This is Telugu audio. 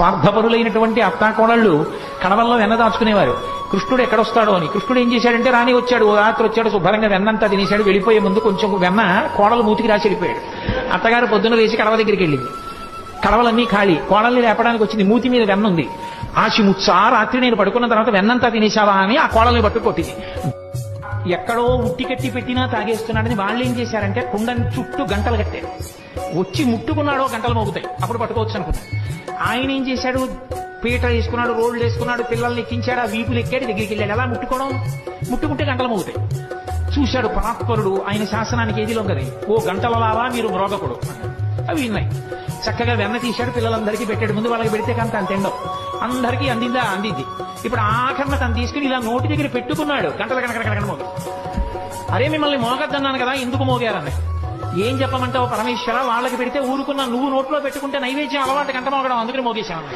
స్వార్థపరులైనటువంటి అత్తాకోడళ్ళు కడవల్లో వెన్న దాచుకునేవారు. కృష్ణుడు ఎక్కడొస్తాడో అని. కృష్ణుడు ఏం చేశాడంటే రాని వచ్చాడు, ఓ రాత్రి వచ్చాడు, శుభ్రంగా వెన్నంతా తినేశాడు. వెళ్ళిపోయే ముందు కొంచెం వెన్న కోడలు మూతికి రాసి వెళ్ళిపోయాడు. అత్తగారు పొద్దున్న లేచి కడవ దగ్గరికి వెళ్ళింది. కడవలన్నీ ఖాళీ. కోడల్ని లేపడానికి వచ్చింది. మూతి మీద వెన్న ఉంది. ఆశిముచ్చా రాత్రి నేను పడుకున్న తర్వాత వెన్నంతా తినేశావా అని ఆ కోడల్ని పట్టు కొట్టింది. ఎక్కడో ఉట్టి కట్టి పెట్టినా తాగేస్తున్నాడని వాళ్ళు ఏం చేశారంటే కుండని చుట్టూ గంటలు కట్టారు. వచ్చి ముట్టుకున్నాడో గంటలు మోగుతాయి, అప్పుడు పట్టుకోవచ్చు అనుకున్నాడు. ఆయన ఏం చేశాడు, పీట వేసుకున్నాడు, రోడ్లు వేసుకున్నాడు, పిల్లల్ని ఎక్కించాడు, ఆ వీపులు ఎక్కాడు, దగ్గరికి వెళ్ళాడు. ఎలా ముట్టుకోవడం, ముట్టుకుంటే గంటలు మోగుతాయి. చూశాడు పరాత్పరుడు, ఆయన శాసనానికి ఏది లొంగది. ఓ గంటలలావా మీరు మ్రోగకుడు. అవి విన్నాయి. చక్కగా వెన్న తీశాడు, పిల్లలందరికీ పెట్టాడు. ముందు వాళ్ళకి పెడితే కానీ తను తిండవు. అందరికీ అందిందా, అందింది. ఇప్పుడు ఆఖరణ తను తీసుకుని ఇలా నోటి దగ్గర పెట్టుకున్నాడు. గంటల కనకన మోగి. అరే మిమ్మల్ని మోగద్దన్నాను కదా, ఎందుకు మోగారని. ఏం చెప్పమంటావు పరమేశ్వర, వాళ్ళకి పెడితే ఊరుకున్నా, నువ్వు నోట్లో పెట్టుకుంటే నైవేద్యం అలవాటు గంట మోగడం, అందుకని మోగేశాను.